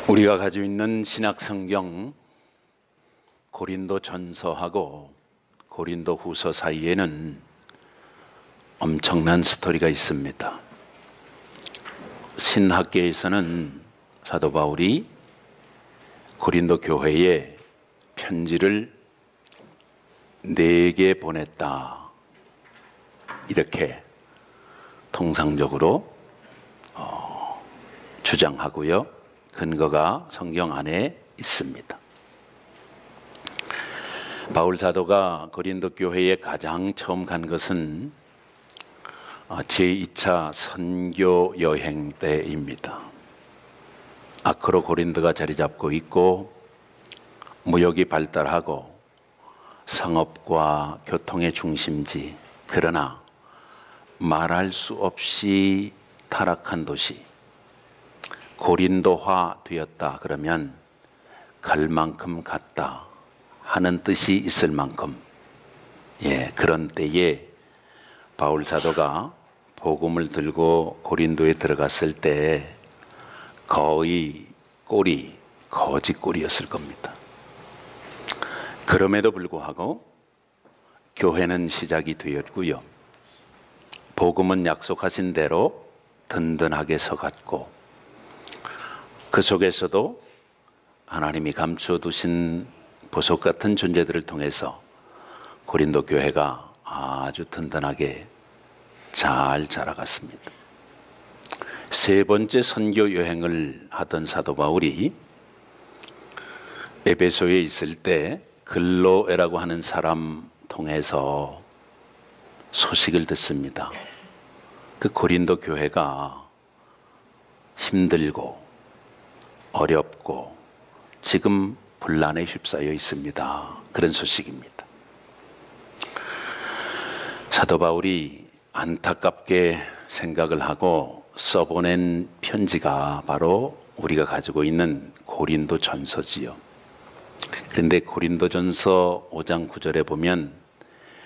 우리가 가지고 있는 신약 성경 고린도 전서하고 고린도 후서 사이에는 엄청난 스토리가 있습니다. 신학계에서는 사도 바울이 고린도 교회에 편지를 4개 보냈다, 이렇게 통상적으로 주장하고요. 근거가 성경 안에 있습니다. 바울 사도가 고린도 교회에 가장 처음 간 것은 제2차 선교 여행 때입니다. 아크로 고린도가 자리 잡고 있고 무역이 발달하고 상업과 교통의 중심지, 그러나 말할 수 없이 타락한 도시, 고린도화 되었다 그러면 갈 만큼 갔다 하는 뜻이 있을 만큼, 그런 때에 바울 사도가 복음을 들고 고린도에 들어갔을 때 거의 꼴이 거지 꼴이었을 겁니다. 그럼에도 불구하고 교회는 시작이 되었고요. 복음은 약속하신 대로 든든하게 서갔고, 그 속에서도 하나님이 감추어 두신 보석 같은 존재들을 통해서 고린도 교회가 아주 든든하게 잘 자라갔습니다. 세 번째 선교 여행을 하던 사도 바울이 에베소에 있을 때 글로에라고 하는 사람 통해서 소식을 듣습니다. 그 고린도 교회가 힘들고 어렵고 지금 분란에 휩싸여 있습니다. 그런 소식입니다. 사도 바울이 안타깝게 생각을 하고 써보낸 편지가 바로 우리가 가지고 있는 고린도 전서지요. 그런데 고린도 전서 5장 9절에 보면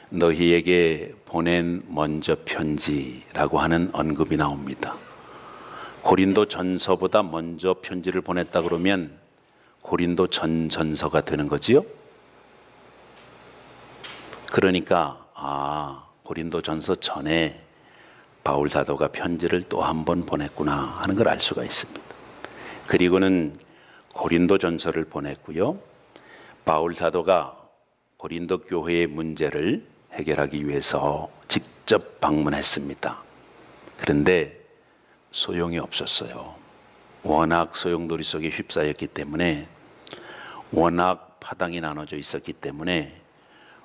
너희에게 보낸 먼저 편지라고 하는 언급이 나옵니다. 고린도 전서보다 먼저 편지를 보냈다 그러면 고린도 전서가 되는 거지요. 그러니까 고린도 전서 전에 바울 사도가 편지를 또 한 번 보냈구나 하는 걸 알 수가 있습니다. 그리고는 고린도 전서를 보냈고요. 바울 사도가 고린도 교회의 문제를 해결하기 위해서 직접 방문했습니다. 그런데 소용이 없었어요. 워낙 소용돌이 속에 휩싸였기 때문에, 워낙 파당이 나눠져 있었기 때문에,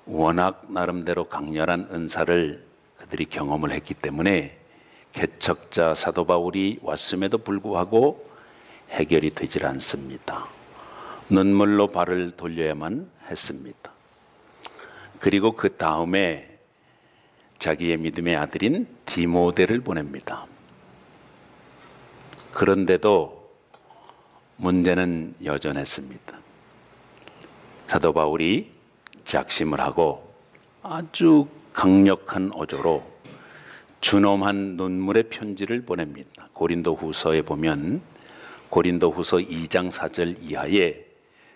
워낙 나름대로 강렬한 은사를 그들이 경험을 했기 때문에 개척자 사도 바울이 왔음에도 불구하고 해결이 되질 않습니다. 눈물로 발을 돌려야만 했습니다. 그리고 그 다음에 자기의 믿음의 아들인 디모데를 보냅니다. 그런데도 문제는 여전했습니다. 사도 바울이 작심을 하고 아주 강력한 어조로 준엄한 눈물의 편지를 보냅니다. 고린도 후서에 보면 고린도 후서 2장 4절 이하에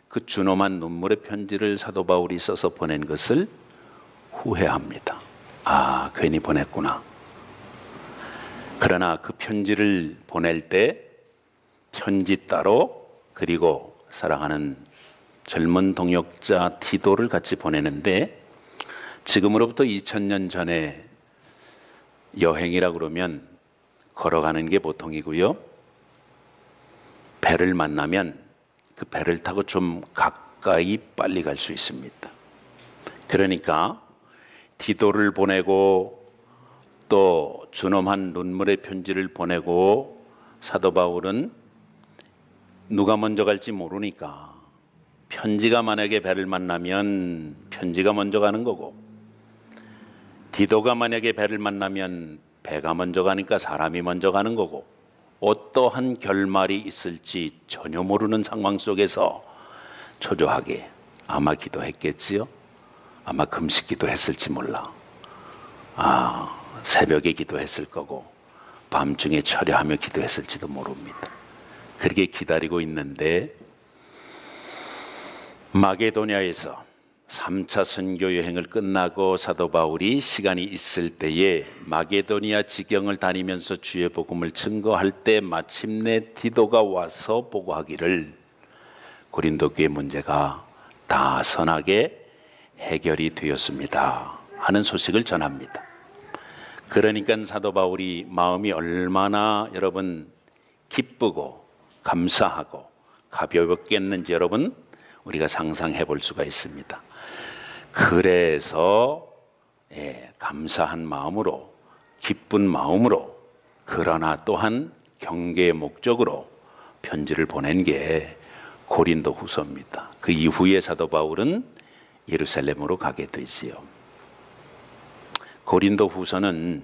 그 준엄한 눈물의 편지를 사도 바울이 써서 보낸 것을 후회합니다. 괜히 보냈구나. 그러나 그 편지를 보낼 때 편지 따로, 그리고 사랑하는 젊은 동역자 티도를 같이 보내는데, 지금으로부터 2000년 전에 여행이라 그러면 걸어가는 게 보통이고요. 배를 만나면 그 배를 타고 좀 가까이 빨리 갈 수 있습니다. 그러니까 티도를 보내고 또 준엄한 눈물의 편지를 보내고, 사도 바울은 누가 먼저 갈지 모르니까 편지가 만약에 배를 만나면 편지가 먼저 가는 거고, 디도가 만약에 배를 만나면 배가 먼저 가니까 사람이 먼저 가는 거고, 어떠한 결말이 있을지 전혀 모르는 상황 속에서 초조하게 아마 기도했겠지요. 아마 금식 기도했을지 몰라. 새벽에 기도했을 거고 밤중에 철야하며 기도했을지도 모릅니다. 그렇게 기다리고 있는데 마게도냐에서 3차 선교 여행을 끝나고 사도 바울이 시간이 있을 때에 마게도니아 지경을 다니면서 주의 복음을 증거할 때 마침내 디도가 와서 보고하기를 고린도 교회 문제가 다 선하게 해결이 되었습니다 하는 소식을 전합니다. 그러니까 사도 바울이 마음이 얼마나 여러분 기쁘고 감사하고 가벼웠겠는지 여러분 우리가 상상해 볼 수가 있습니다. 그래서 감사한 마음으로 기쁜 마음으로 그러나 또한 경계의 목적으로 편지를 보낸 게 고린도 후서입니다. 그 이후에 사도 바울은 예루살렘으로 가게 되지요. 고린도 후서는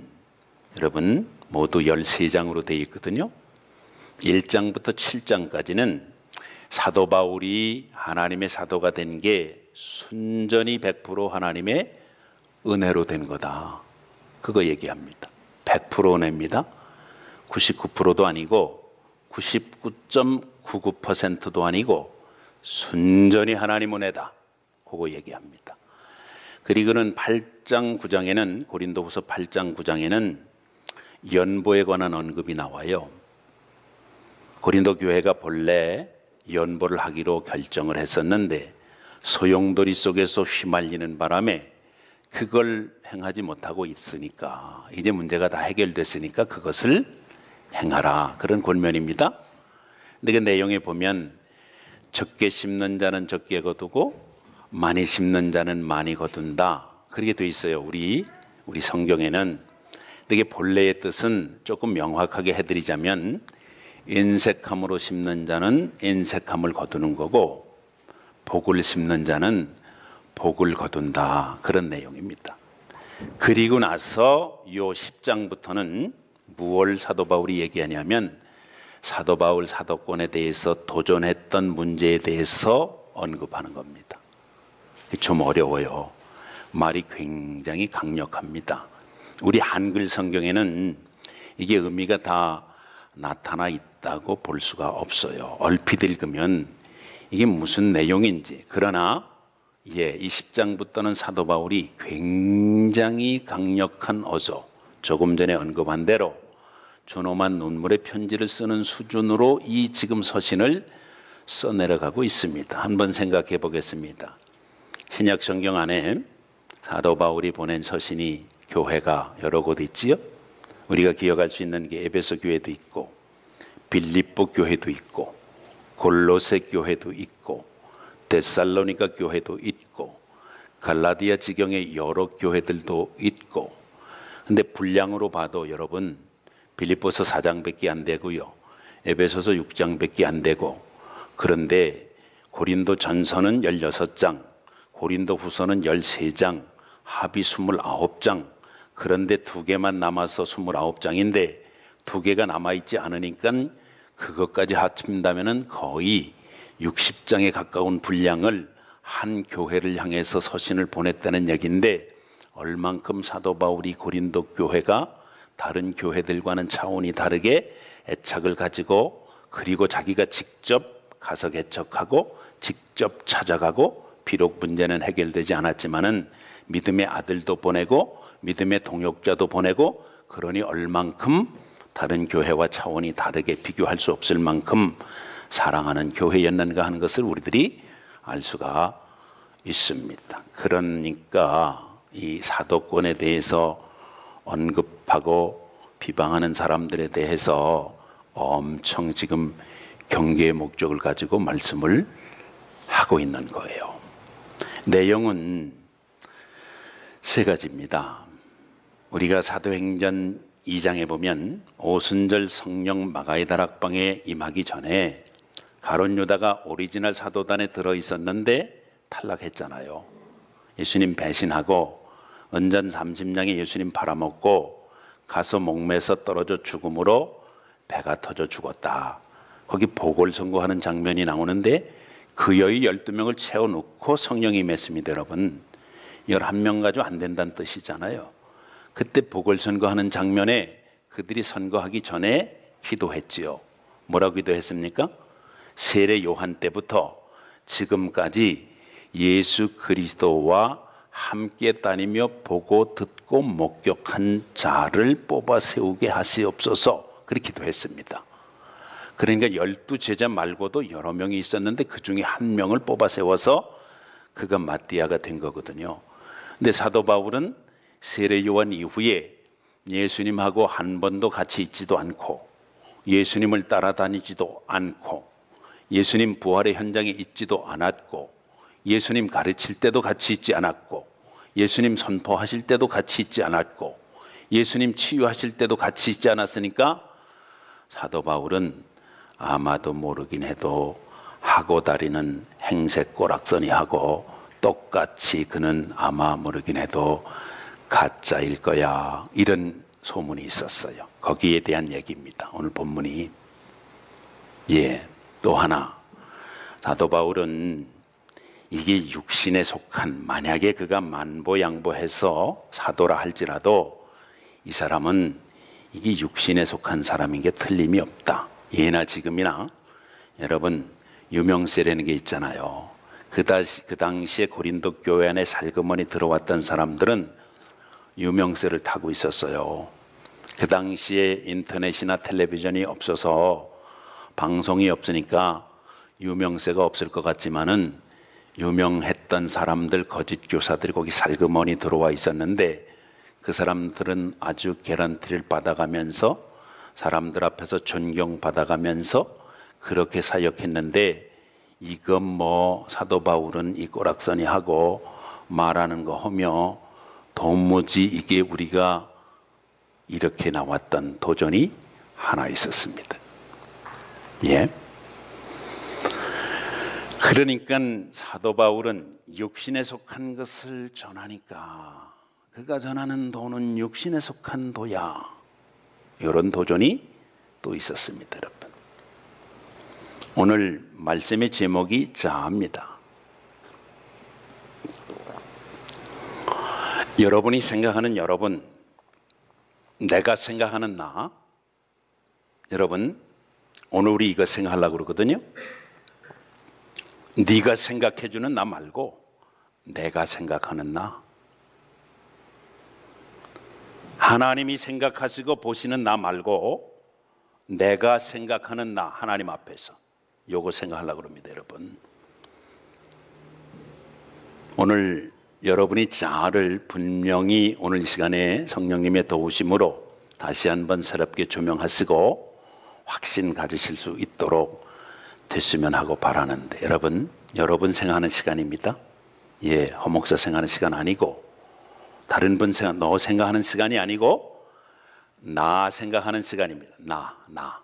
여러분 모두 13장으로 되어 있거든요. 1장부터 7장까지는 사도 바울이 하나님의 사도가 된 게 순전히 100% 하나님의 은혜로 된 거다. 그거 얘기합니다. 100% 은혜입니다. 99%도 아니고 99.99%도 아니고 순전히 하나님 은혜다. 그거 얘기합니다. 그리고는 8장 9장에는 고린도후서 8장 9장에는 연보에 관한 언급이 나와요. 고린도 교회가 본래 연보를 하기로 결정을 했었는데 소용돌이 속에서 휘말리는 바람에 그걸 행하지 못하고 있으니까 이제 문제가 다 해결됐으니까 그것을 행하라 그런 권면입니다. 근데 그 내용에 보면 적게 심는 자는 적게 거두고 많이 심는 자는 많이 거둔다 그렇게 돼 있어요. 우리 성경에는. 이게 본래의 뜻은 조금 명확하게 해드리자면 인색함으로 심는 자는 인색함을 거두는 거고 복을 심는 자는 복을 거둔다 그런 내용입니다. 그리고 나서 요 10장부터는 무엇을 사도 바울이 얘기하냐면 사도 바울 사도권에 대해서 도전했던 문제에 대해서 언급하는 겁니다. 좀 어려워요. 말이 굉장히 강력합니다. 우리 한글 성경에는 이게 의미가 다 나타나 있다고 볼 수가 없어요. 얼핏 읽으면 이게 무슨 내용인지. 그러나 이 10장부터는 사도 바울이 굉장히 강력한 어조, 조금 전에 언급한 대로 존엄한 눈물의 편지를 쓰는 수준으로 이 지금 서신을 써내려가고 있습니다. 한번 생각해 보겠습니다. 신약 성경 안에 사도 바울이 보낸 서신이 교회가 여러 곳 있지요. 우리가 기억할 수 있는 게 에베소 교회도 있고 빌립보 교회도 있고 골로새 교회도 있고 데살로니가 교회도 있고 갈라디아 지경의 여러 교회들도 있고. 근데 분량으로 봐도 여러분 빌립보서 4장밖에 안 되고요. 에베소서 6장밖에 안 되고. 그런데 고린도 전서는 16장, 고린도 후서는 13장, 합이 29장. 그런데 2개만 남아서 29장인데 2개가 남아있지 않으니까 그것까지 합친다면 거의 60장에 가까운 분량을 한 교회를 향해서 서신을 보냈다는 얘기인데 얼만큼 사도 바울이 고린도 교회가 다른 교회들과는 차원이 다르게 애착을 가지고 그리고 자기가 직접 가서 개척하고 직접 찾아가고 비록 문제는 해결되지 않았지만은 믿음의 아들도 보내고 믿음의 동역자도 보내고 그러니 얼만큼 다른 교회와 차원이 다르게 비교할 수 없을 만큼 사랑하는 교회였는가 하는 것을 우리들이 알 수가 있습니다. 그러니까 이 사도권에 대해서 언급하고 비방하는 사람들에 대해서 엄청 지금 경계의 목적을 가지고 말씀을 하고 있는 거예요. 내용은 3가지입니다. 우리가 사도행전 2장에 보면 오순절 성령 마가의 다락방에 임하기 전에 가룟 유다가 오리지널 사도단에 들어있었는데 탈락했잖아요. 예수님 배신하고 은전 30냥에 예수님 팔아먹고 가서 목매서 떨어져 죽음으로 배가 터져 죽었다. 거기 보궐선고하는 장면이 나오는데 그여의 12명을 채워놓고 성령이 임했습니다. 여러분 11명 가지고 안 된다는 뜻이잖아요. 그때 보궐선거하는 장면에 그들이 선거하기 전에 기도했지요. 뭐라고 기도했습니까? 세례 요한 때부터 지금까지 예수 그리스도와 함께 다니며 보고 듣고 목격한 자를 뽑아 세우게 하시옵소서, 그렇게 기도했습니다. 그러니까 12제자 말고도 여러 명이 있었는데 그 중에 한 명을 뽑아 세워서 그가 마띠아가 된 거거든요. 근데 사도 바울은 세례 요한 이후에 예수님하고 한 번도 같이 있지도 않고 예수님을 따라다니지도 않고 예수님 부활의 현장에 있지도 않았고 예수님 가르칠 때도 같이 있지 않았고 예수님 선포하실 때도 같이 있지 않았고 예수님 치유하실 때도 같이 있지 않았으니까 사도 바울은 아마도 모르긴 해도 하고 다니는 행색 꼬락서니하고 똑같이 그는 아마 모르긴 해도 가짜일 거야, 이런 소문이 있었어요. 거기에 대한 얘기입니다. 오늘 본문이. 또 하나, 사도 바울은 이게 육신에 속한, 만약에 그가 만보양보해서 사도라 할지라도 이 사람은 이게 육신에 속한 사람인 게 틀림이 없다. 예나 지금이나 여러분 유명세라는 게 있잖아요. 그 당시에 고린도 교회 안에 살그머니 들어왔던 사람들은 유명세를 타고 있었어요. 그 당시에 인터넷이나 텔레비전이 없어서 방송이 없으니까 유명세가 없을 것 같지만은 유명했던 사람들, 거짓 교사들이 거기 살그머니 들어와 있었는데 그 사람들은 아주 개런티를 받아가면서 사람들 앞에서 존경받아가면서 그렇게 사역했는데 이건 뭐 사도 바울은 이 꼬락서니 하고 말하는 거 하며 도무지 이게 우리가 이렇게 나왔던 도전이 하나 있었습니다. 그러니까 사도 바울은 육신에 속한 것을 전하니까 그가 전하는 도는 육신에 속한 도야, 이런 도전이 또 있었습니다. 여러분, 오늘 말씀의 제목이 자아입니다. 여러분이 생각하는 여러분, 내가 생각하는 나, 여러분 오늘 우리 이거 생각하려고 그러거든요. 네가 생각해주는 나 말고 내가 생각하는 나, 하나님이 생각하시고 보시는 나 말고 내가 생각하는 나, 하나님 앞에서 요거 생각하려고 합니다. 여러분, 오늘 여러분이 자아를 분명히 오늘 이 시간에 성령님의 도우심으로 다시 한번 새롭게 조명하시고 확신 가지실 수 있도록 됐으면 하고 바라는데, 여러분 생각하는 시간입니다. 허목사 생각하는 시간 아니고 다른 분 생각, 너 생각하는 시간이 아니고 나 생각하는 시간입니다. 나.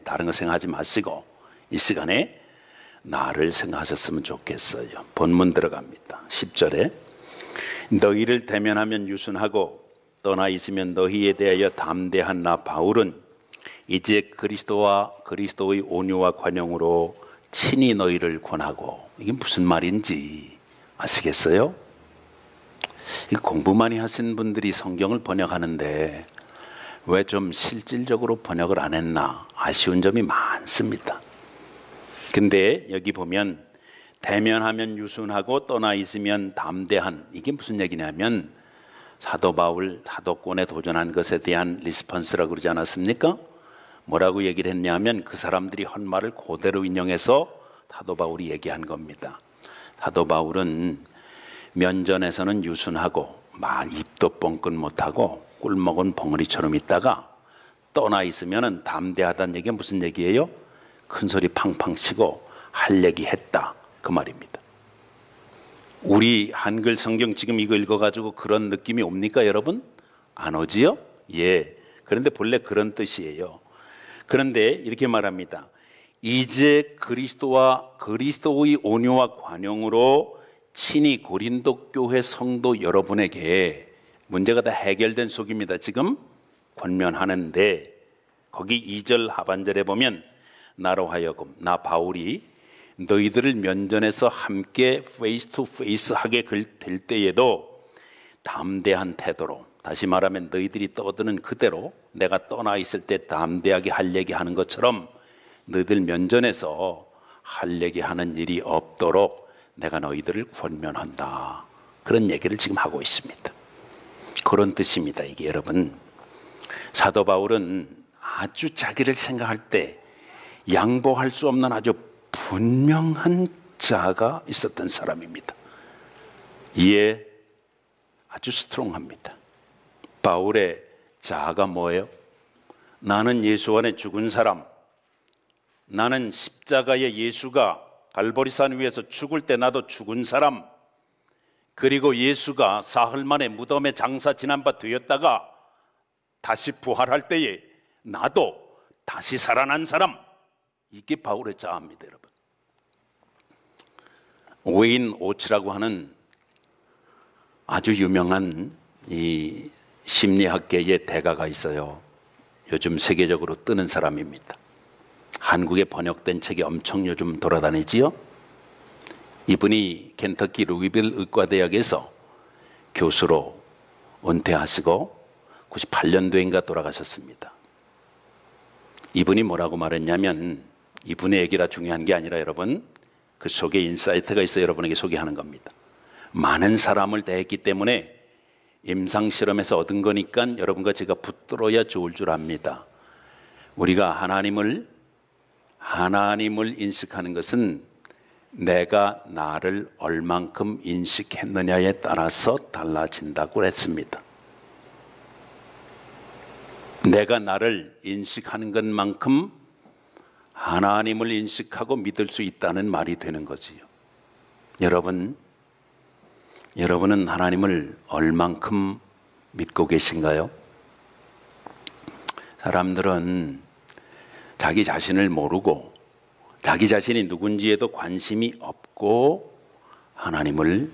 다른 거 생각하지 마시고 이 시간에 나를 생각하셨으면 좋겠어요. 본문 들어갑니다. 10절에 너희를 대면하면 유순하고 떠나 있으면 너희에 대하여 담대한 나 바울은 이제 그리스도와 그리스도의 온유와 관용으로 친히 너희를 권하고, 이게 무슨 말인지 아시겠어요? 공부 많이 하신 분들이 성경을 번역하는데 왜 좀 실질적으로 번역을 안 했나 아쉬운 점이 많습니다. 근데 여기 보면 대면하면 유순하고 떠나 있으면 담대한, 이게 무슨 얘기냐면 사도 바울 사도권에 도전한 것에 대한 리스폰스라고 그러지 않았습니까? 뭐라고 얘기를 했냐면 그 사람들이 한 말을 그대로 인용해서 사도 바울이 얘기한 겁니다. 사도 바울은 면전에서는 유순하고 입도 뻥끗 못하고 꿀먹은 벙어리처럼 있다가 떠나 있으면 담대하다는 얘기가 무슨 얘기예요? 큰 소리 팡팡 치고 할 얘기 했다, 그 말입니다. 우리 한글 성경 지금 이거 읽어가지고 그런 느낌이 옵니까 여러분? 안 오지요? 그런데 본래 그런 뜻이에요. 그런데 이렇게 말합니다. 이제 그리스도와 그리스도의 온유와 관용으로 친히 고린도 교회 성도 여러분에게, 문제가 다 해결된 속입니다. 지금 권면하는데 거기 2절 하반절에 보면 나로 하여금, 나 바울이 너희들을 면전에서 함께 페이스 투 페이스 하게 될 때에도 담대한 태도로, 다시 말하면 너희들이 떠드는 그대로 내가 떠나 있을 때 담대하게 할 얘기하는 것처럼 너희들 면전에서 할례게 하는 일이 없도록 내가 너희들을 권면한다. 그런 얘기를 지금 하고 있습니다. 그런 뜻입니다. 이게 여러분, 사도 바울은 아주 자기를 생각할 때 양보할 수 없는 아주 분명한 자아가 있었던 사람입니다. 이에 아주 스트롱합니다. 바울의 자아가 뭐예요? 나는 예수 안에 죽은 사람, 나는 십자가의 예수가 갈보리산 위에서 죽을 때 나도 죽은 사람, 그리고 예수가 사흘 만에 무덤에 장사 지난 바 되었다가 다시 부활할 때에 나도 다시 살아난 사람, 이게 바울의 자아입니다. 여러분, 오웨인 오츠라고 하는 아주 유명한 이 심리학계의 대가가 있어요. 요즘 세계적으로 뜨는 사람입니다. 한국에 번역된 책이 엄청 요즘 돌아다니지요. 이분이 켄터키 루이빌 의과대학에서 교수로 은퇴하시고 98년도인가 돌아가셨습니다. 이분이 뭐라고 말했냐면, 이분의 얘기라 중요한 게 아니라 여러분, 그 속에 인사이트가 있어 여러분에게 소개하는 겁니다. 많은 사람을 대했기 때문에 임상실험에서 얻은 거니까 여러분과 제가 붙들어야 좋을 줄 압니다. 우리가 하나님을 인식하는 것은 내가 나를 얼만큼 인식했느냐에 따라서 달라진다고 했습니다. 내가 나를 인식하는 것만큼 하나님을 인식하고 믿을 수 있다는 말이 되는 거지요. 여러분은 하나님을 얼만큼 믿고 계신가요? 사람들은 자기 자신을 모르고 자기 자신이 누군지에도 관심이 없고 하나님을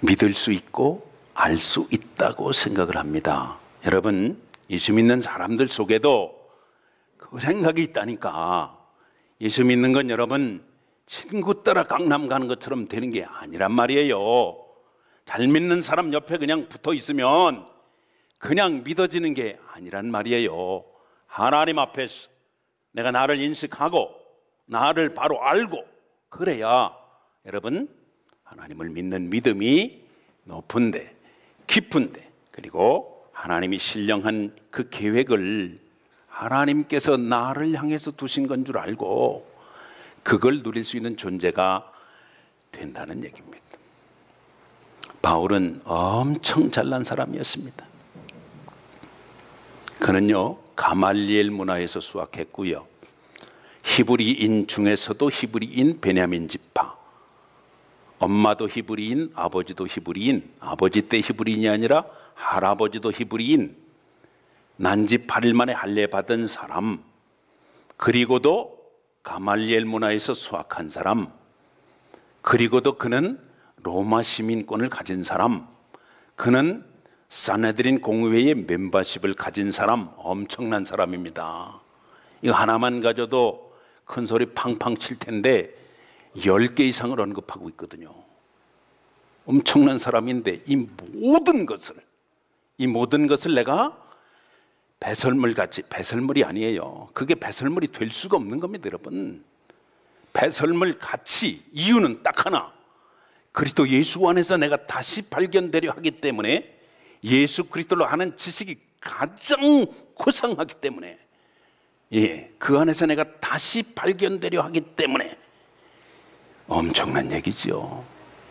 믿을 수 있고 알 수 있다고 생각을 합니다. 여러분, 예수 믿는 사람들 속에도 그 생각이 있다니까. 예수 믿는 건 여러분, 친구 따라 강남 가는 것처럼 되는 게 아니란 말이에요. 잘 믿는 사람 옆에 그냥 붙어 있으면 그냥 믿어지는 게 아니란 말이에요. 하나님 앞에서 내가 나를 인식하고 나를 바로 알고, 그래야 여러분 하나님을 믿는 믿음이 높은데, 깊은데, 그리고 하나님이 신령한 그 계획을 하나님께서 나를 향해서 두신 건 줄 알고 그걸 누릴 수 있는 존재가 된다는 얘기입니다. 바울은 엄청 잘난 사람이었습니다. 그는요, 가말리엘 문화에서 수학했고요, 히브리인 중에서도 히브리인 베냐민 지파, 엄마도 히브리인, 아버지도 히브리인, 아버지 때 히브리인이 아니라 할아버지도 히브리인, 난지 8일 만에 할례 받은 사람, 그리고도 가말리엘 문화에서 수학한 사람, 그리고도 그는 로마 시민권을 가진 사람, 그는 사네드린 공회의 멤버십을 가진 사람, 엄청난 사람입니다. 이거 하나만 가져도 큰 소리 팡팡 칠 텐데 10개 이상을 언급하고 있거든요. 엄청난 사람인데 이 모든 것을 내가 배설물 같이, 배설물이 아니에요. 그게 배설물이 될 수가 없는 겁니다, 여러분. 배설물 같이, 이유는 딱 하나, 그리스도 예수 안에서 내가 다시 발견되려 하기 때문에, 예수 그리스도로 하는 지식이 가장 고상하기 때문에, 그 안에서 내가 다시 발견되려 하기 때문에 엄청난 얘기죠.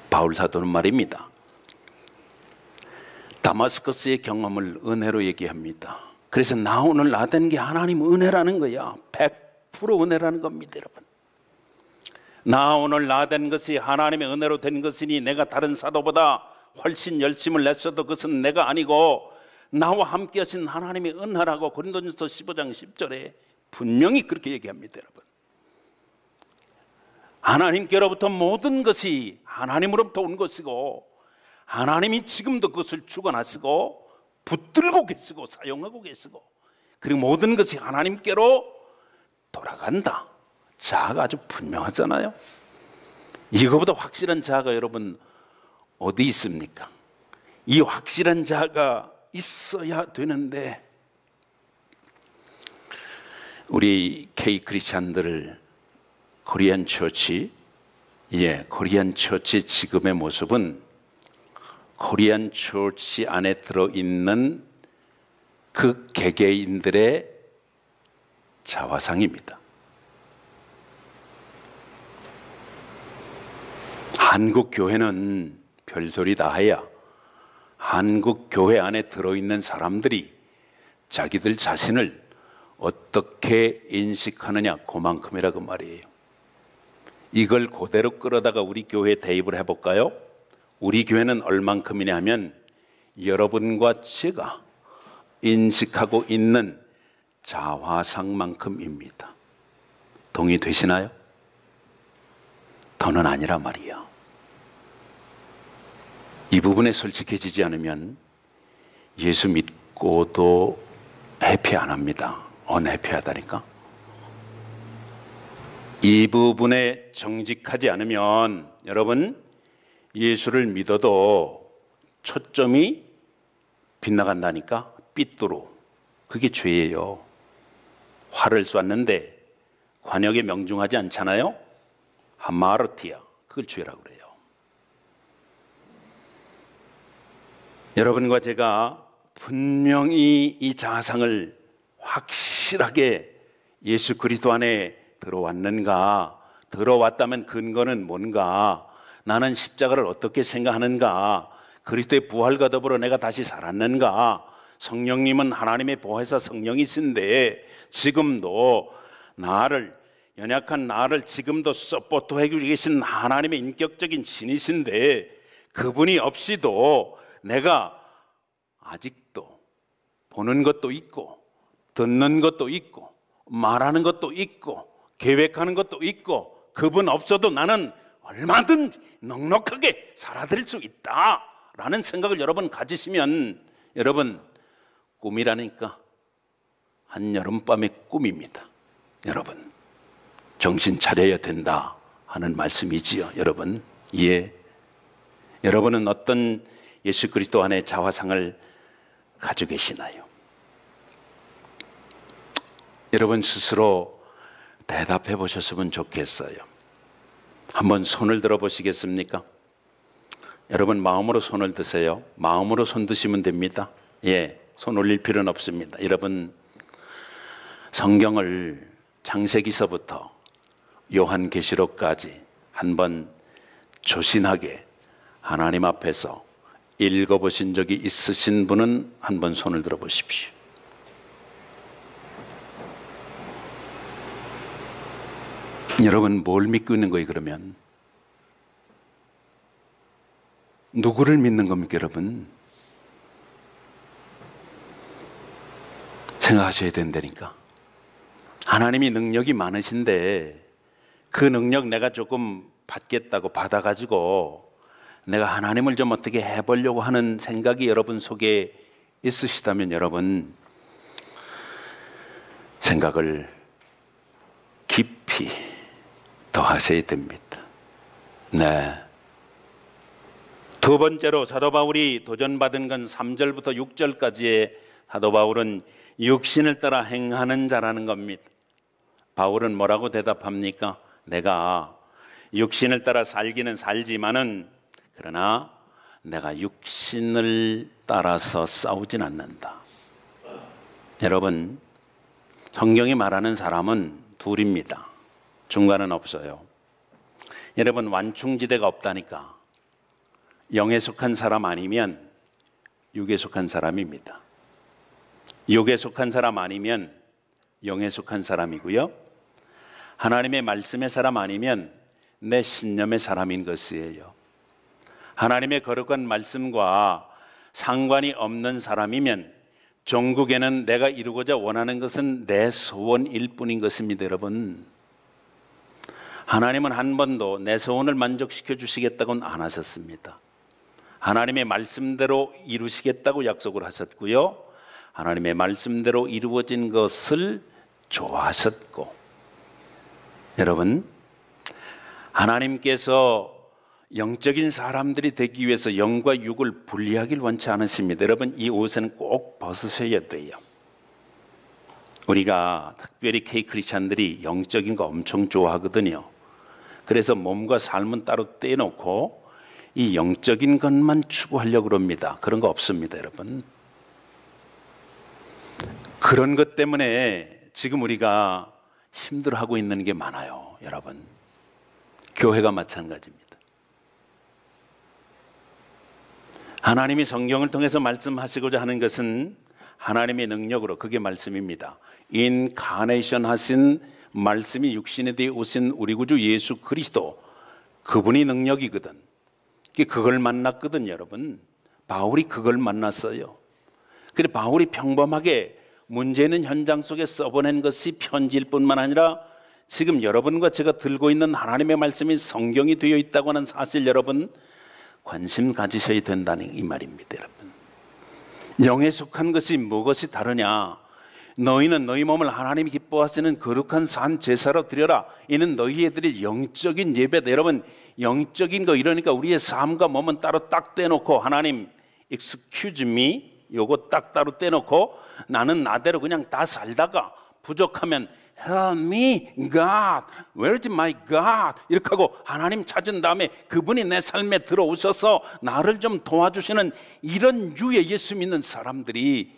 바울 사도는 말입니다, 다마스커스의 경험을 은혜로 얘기합니다. 그래서 나 오늘 나 된 게 하나님 은혜라는 거야. 100% 은혜라는 겁니다, 여러분. 나 오늘 나 된 것이 하나님의 은혜로 된 것이니 내가 다른 사도보다 훨씬 열심을 냈어도 그것은 내가 아니고 나와 함께 하신 하나님의 은혜라고 고린도전서 15장 10절에 분명히 그렇게 얘기합니다, 여러분. 하나님께로부터 모든 것이 하나님으로부터 온 것이고, 하나님이 지금도 그것을 주관하시고 붙들고 계시고 사용하고 계시고, 그리고 모든 것이 하나님께로 돌아간다. 자아가 아주 분명하잖아요. 이거보다 확실한 자아가 여러분 어디 있습니까? 이 확실한 자아가 있어야 되는데 우리 K 크리스찬들 코리안 처치, 코리안 처치 지금의 모습은 코리안 처치 안에 들어있는 그 개개인들의 자화상입니다. 한국 교회는 별소리 다 해야 한국 교회 안에 들어있는 사람들이 자기들 자신을 어떻게 인식하느냐, 그만큼이라고 말이에요. 이걸 그대로 끌어다가 우리 교회에 대입을 해볼까요? 우리 교회는 얼만큼이냐 하면 여러분과 제가 인식하고 있는 자화상만큼입니다. 동의되시나요? 더는 아니라 말이야. 이 부분에 솔직해지지 않으면 예수 믿고도 해피 안 합니다. 언해피하다니까. 이 부분에 정직하지 않으면 여러분, 예수를 믿어도 초점이 빗나간다니까. 삐뚤어. 그게 죄예요. 활을 쐈는데 관역에 명중하지 않잖아요. 하마르티아, 그걸 죄라고 그래요. 여러분과 제가 분명히 이 자상을 확실하게 예수 그리스도 안에 들어왔는가, 들어왔다면 근거는 뭔가, 나는 십자가를 어떻게 생각하는가, 그리스도의 부활과 더불어 내가 다시 살았는가, 성령님은 하나님의 보혜사 성령이신데 지금도 나를, 연약한 나를 지금도 서포트해 주고 계신 하나님의 인격적인 신이신데 그분이 없이도 내가 아직도 보는 것도 있고 듣는 것도 있고 말하는 것도 있고 계획하는 것도 있고 그분 없어도 나는 얼마든지 넉넉하게 살아들 수 있다라는 생각을 여러분 가지시면, 여러분, 꿈이라니까 한여름밤의 꿈입니다. 여러분, 정신 차려야 된다 하는 말씀이지요. 여러분, 여러분은 어떤 예수 그리스도 안에 자화상을 가지고 계시나요? 여러분 스스로 대답해 보셨으면 좋겠어요. 한번 손을 들어 보시겠습니까? 여러분 마음으로 손을 드세요. 마음으로 손 드시면 됩니다. 손 올릴 필요는 없습니다. 여러분, 성경을 창세기서부터 요한계시록까지 한번 조신하게 하나님 앞에서 읽어보신 적이 있으신 분은 한번 손을 들어 보십시오. 여러분 뭘 믿고 있는 거예요? 그러면 누구를 믿는 겁니까? 여러분 생각하셔야 된다니까. 하나님이 능력이 많으신데 그 능력 내가 조금 받겠다고 받아가지고 내가 하나님을 좀 어떻게 해보려고 하는 생각이 여러분 속에 있으시다면 여러분 생각을 깊이 더 하셔야 됩니다. 두 번째로 사도 바울이 도전받은 건 3절부터 6절까지의 사도 바울은 육신을 따라 행하는 자라는 겁니다. 바울은 뭐라고 대답합니까? 내가 육신을 따라 살기는 살지만은 그러나 내가 육신을 따라서 싸우진 않는다. 여러분, 성경이 말하는 사람은 둘입니다. 중간은 없어요. 여러분, 완충지대가 없다니까. 영에 속한 사람 아니면 육에 속한 사람입니다. 육에 속한 사람 아니면 영에 속한 사람이고요. 하나님의 말씀의 사람 아니면 내 신념의 사람인 것이에요. 하나님의 거룩한 말씀과 상관이 없는 사람이면 종국에는 내가 이루고자 원하는 것은 내 소원일 뿐인 것입니다. 여러분, 하나님은 한 번도 내 소원을 만족시켜 주시겠다고는 안 하셨습니다. 하나님의 말씀대로 이루시겠다고 약속을 하셨고요, 하나님의 말씀대로 이루어진 것을 좋아하셨고, 여러분, 하나님께서 영적인 사람들이 되기 위해서 영과 육을 분리하길 원치 않으십니다. 여러분, 이 옷은 꼭 벗으셔야 돼요. 우리가 특별히 K-크리스찬들이 영적인 거 엄청 좋아하거든요. 그래서 몸과 삶은 따로 떼놓고 이 영적인 것만 추구하려고 합니다. 그런 거 없습니다, 여러분. 그런 것 때문에 지금 우리가 힘들어하고 있는 게 많아요, 여러분. 교회가 마찬가지입니다. 하나님이 성경을 통해서 말씀하시고자 하는 것은 하나님의 능력으로, 그게 말씀입니다. 인카네이션 하신 말씀이 육신에 되어 오신 우리 구주 예수 그리스도, 그분이 능력이거든. 그걸 만났거든, 여러분. 바울이 그걸 만났어요. 그래 바울이 평범하게 문제 있는 현장 속에 써보낸 것이 편지일 뿐만 아니라 지금 여러분과 제가 들고 있는 하나님의 말씀이 성경이 되어 있다고 하는 사실, 여러분 관심 가지셔야 된다는 이 말입니다, 여러분. 영에 속한 것이 무엇이 다르냐? 너희는 너희 몸을 하나님이 기뻐하시는 거룩한 산 제사로 드려라. 이는 너희에 드릴 영적인 예배다. 여러분, 영적인 거, 이러니까 우리의 삶과 몸은 따로 딱 떼놓고, 하나님 excuse me, 요거 딱 따로 떼놓고 나는 나대로 그냥 다 살다가 부족하면 Help me, God. Where's my God? 이렇게 하고 하나님 찾은 다음에 그분이 내 삶에 들어오셔서 나를 좀 도와주시는 이런 유의 예수 믿는 사람들이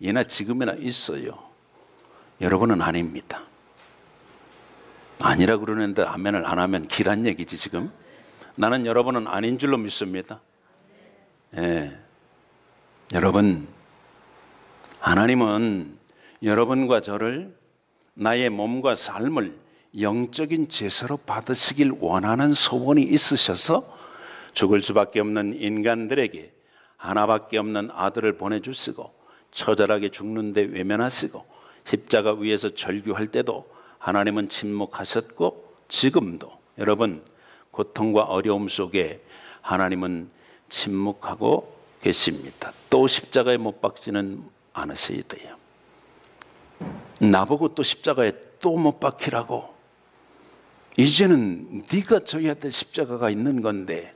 예나 지금이나 있어요. 여러분은 아닙니다. 아니라 그러는데 아멘을 안 하면 기란 얘기지 지금. 나는 여러분은 아닌 줄로 믿습니다. 예. 여러분, 하나님은 여러분과 저를, 나의 몸과 삶을 영적인 제사로 받으시길 원하는 소원이 있으셔서 죽을 수밖에 없는 인간들에게 하나밖에 없는 아들을 보내주시고 처절하게 죽는데 외면하시고 십자가 위에서 절규할 때도 하나님은 침묵하셨고 지금도 여러분 고통과 어려움 속에 하나님은 침묵하고 계십니다. 또 십자가에 못 박지는 않으셔야 돼요. 나보고 또 십자가에 또 못 박히라고. 이제는 네가 져야 될 십자가가 있는 건데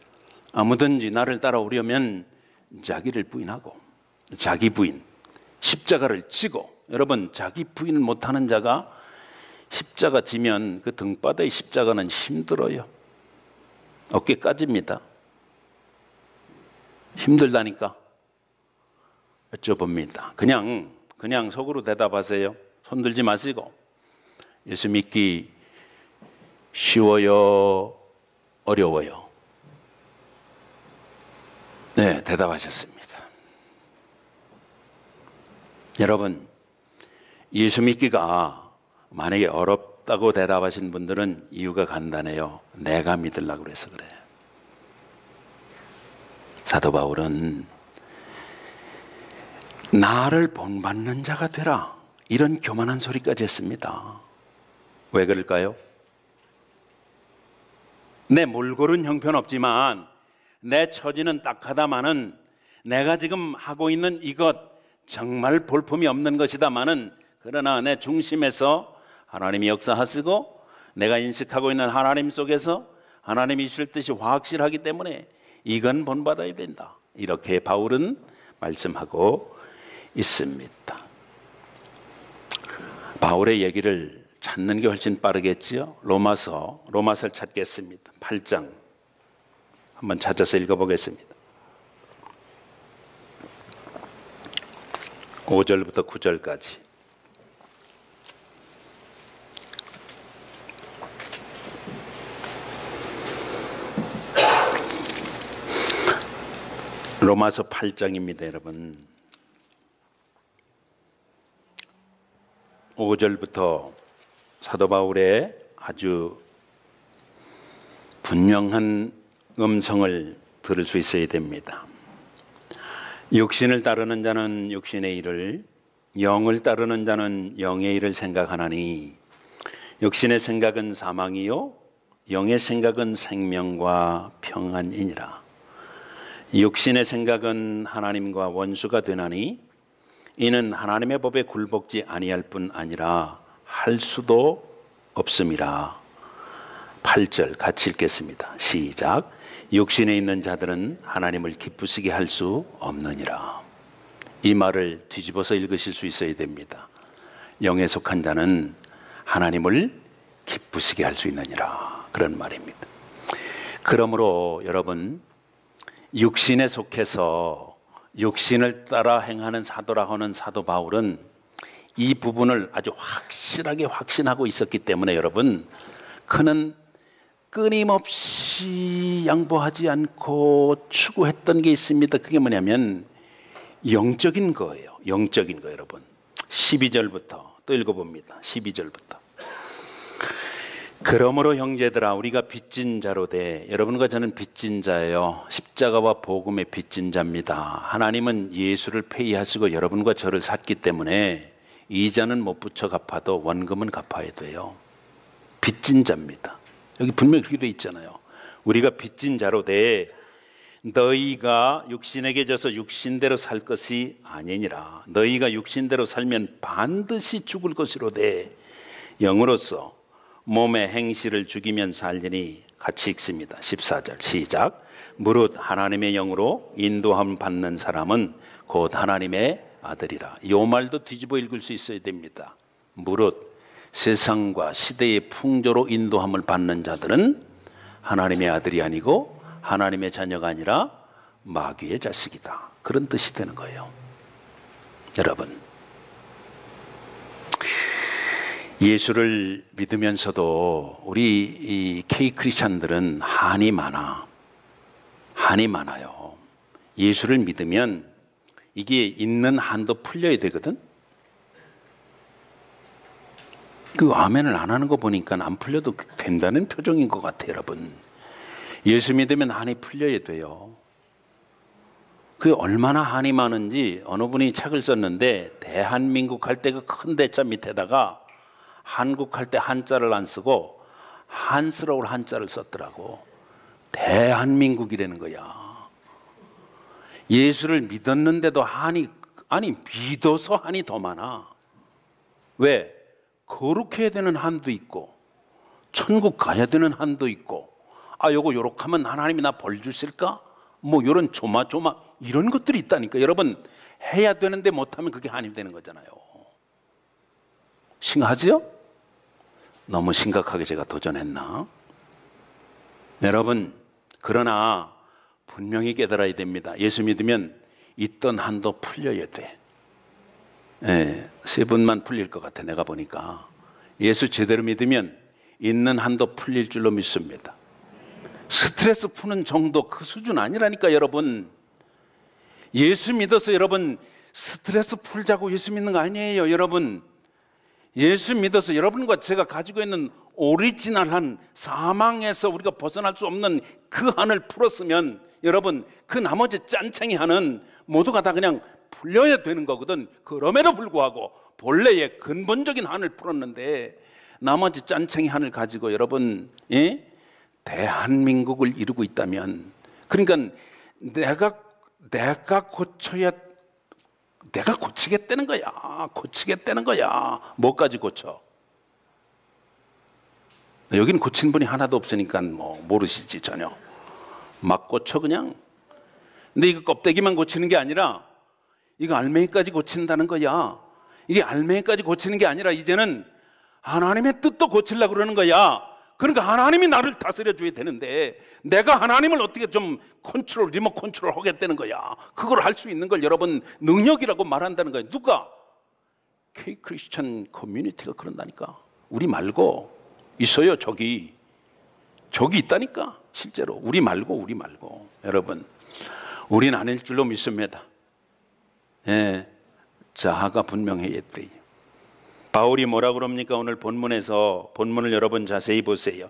아무든지 나를 따라오려면 자기를 부인하고, 자기 부인, 십자가를 지고. 여러분, 자기 부인을 못하는 자가 십자가 지면 그 등바닥의 십자가는 힘들어요. 어깨까지입니다. 힘들다니까 여쭤봅니다. 그냥 속으로 대답하세요. 손 들지 마시고. 예수 믿기 쉬워요? 어려워요? 네, 대답하셨습니다. 여러분, 예수 믿기가 만약에 어렵다고 대답하신 분들은 이유가 간단해요. 내가 믿으려고 그래서 그래요. 사도 바울은 나를 본받는 자가 되라, 이런 교만한 소리까지 했습니다. 왜 그럴까요? 내 몰골은 형편없지만 내 처지는 딱하다마는, 내가 지금 하고 있는 이것 정말 볼품이 없는 것이다마는, 그러나 내 중심에서 하나님이 역사하시고 내가 인식하고 있는 하나님 속에서 하나님이 이실 뜻이 확실하기 때문에 이건 본받아야 된다. 이렇게 바울은 말씀하고 있습니다. 바울의 얘기를 찾는 게 훨씬 빠르겠지요. 로마서를 찾겠습니다. 8장 한번 찾아서 읽어보겠습니다. 5절부터 9절까지. 로마서 8장입니다, 여러분. 5절부터 사도 바울의 아주 분명한 음성을 들을 수 있어야 됩니다. 육신을 따르는 자는 육신의 일을, 영을 따르는 자는 영의 일을 생각하나니 육신의 생각은 사망이요 영의 생각은 생명과 평안이니라. 육신의 생각은 하나님과 원수가 되나니 이는 하나님의 법에 굴복지 아니할 뿐 아니라 할 수도 없음이라. 8절 같이 읽겠습니다. 시작. 육신에 있는 자들은 하나님을 기쁘시게 할 수 없느니라. 이 말을 뒤집어서 읽으실 수 있어야 됩니다. 영에 속한 자는 하나님을 기쁘시게 할 수 있느니라, 그런 말입니다. 그러므로 여러분, 육신에 속해서 육신을 따라 행하는 사도라 하는 사도 바울은 이 부분을 아주 확실하게 확신하고 있었기 때문에 여러분, 그는 끊임없이 양보하지 않고 추구했던 게 있습니다. 그게 뭐냐면 영적인 거예요. 영적인 거. 여러분, 12절부터 또 읽어봅니다. 12절부터. 그러므로 형제들아, 우리가 빚진 자로 돼. 여러분과 저는 빚진 자예요. 십자가와 복음의 빚진 자입니다. 하나님은 예수를 폐위하시고 여러분과 저를 샀기 때문에 이자는 못 붙여 갚아도 원금은 갚아야 돼요. 빚진 자입니다. 여기 분명히 그렇게 돼 있잖아요. 우리가 빚진 자로 돼. 너희가 육신에게 져서 육신대로 살 것이 아니니라. 너희가 육신대로 살면 반드시 죽을 것이로되 영으로서 몸의 행실을 죽이면 살리니. 같이 읽습니다. 14절 시작. 무릇 하나님의 영으로 인도함 받는 사람은 곧 하나님의 아들이라. 이 말도 뒤집어 읽을 수 있어야 됩니다. 무릇 세상과 시대의 풍조로 인도함을 받는 자들은 하나님의 아들이 아니고 하나님의 자녀가 아니라 마귀의 자식이다, 그런 뜻이 되는 거예요. 여러분, 예수를 믿으면서도 우리 이 K 크리스찬들은 한이 많아요. 예수를 믿으면 이게 있는 한도 풀려야 되거든. 그 아멘을 안 하는 거 보니까 안 풀려도 된다는 표정인 것 같아요. 여러분, 예수 믿으면 한이 풀려야 돼요. 그게 얼마나 한이 많은지 어느 분이 책을 썼는데, 대한민국 할 때 그 큰 대자 밑에다가 한국 할 때 한자를 안 쓰고 한스러울 한자를 썼더라고. 대한민국이라는 거야. 예수를 믿었는데도 한이, 아니 믿어서 한이 더 많아. 왜? 거룩해야 되는 한도 있고, 천국 가야 되는 한도 있고, 아 요거 요렇게 하면 하나님이 나 벌 주실까? 뭐 요런 조마조마 이런 것들이 있다니까. 여러분, 해야 되는데 못하면 그게 한이 되는 거잖아요. 심각하지요? 너무 심각하게 제가 도전했나? 여러분, 그러나 분명히 깨달아야 됩니다. 예수 믿으면 있던 한도 풀려야 돼. 예, 세 분만 풀릴 것 같아. 내가 보니까 예수 제대로 믿으면 있는 한도 풀릴 줄로 믿습니다. 스트레스 푸는 정도 그 수준 아니라니까. 여러분, 예수 믿어서 여러분 스트레스 풀자고 예수 믿는 거 아니에요. 여러분, 예수 믿어서 여러분과 제가 가지고 있는 오리지널한 사망에서 우리가 벗어날 수 없는 그 한을 풀었으면 여러분, 그 나머지 짠챙이 한은 모두가 다 그냥 풀려야 되는 거거든. 그럼에도 불구하고 본래의 근본적인 한을 풀었는데 나머지 짠챙이 한을 가지고 여러분, 예? 대한민국을 이루고 있다면, 그러니까 내가 고쳐야, 내가 고치겠다는 거야. 고치겠다는 거야. 뭐까지 고쳐? 여기는 고친 분이 하나도 없으니까 뭐 모르시지 전혀. 막 고쳐 그냥. 근데 이거 껍데기만 고치는 게 아니라 이거 알맹이까지 고친다는 거야. 이게 알맹이까지 고치는 게 아니라 이제는 하나님의 뜻도 고치려고 그러는 거야. 그러니까 하나님이 나를 다스려 줘야 되는데 내가 하나님을 어떻게 좀 리모트 컨트롤 하겠다는 거야. 그걸 할 수 있는 걸 여러분 능력이라고 말한다는 거야. 누가? K 크리스천 커뮤니티가 그런다니까. 우리 말고 있어요. 저기 있다니까. 실제로 우리 말고 여러분, 우린 아닐 줄로 믿습니다. 예, 자아가 분명해야 돼. 바울이 뭐라 그럽니까? 오늘 본문을 여러분 자세히 보세요.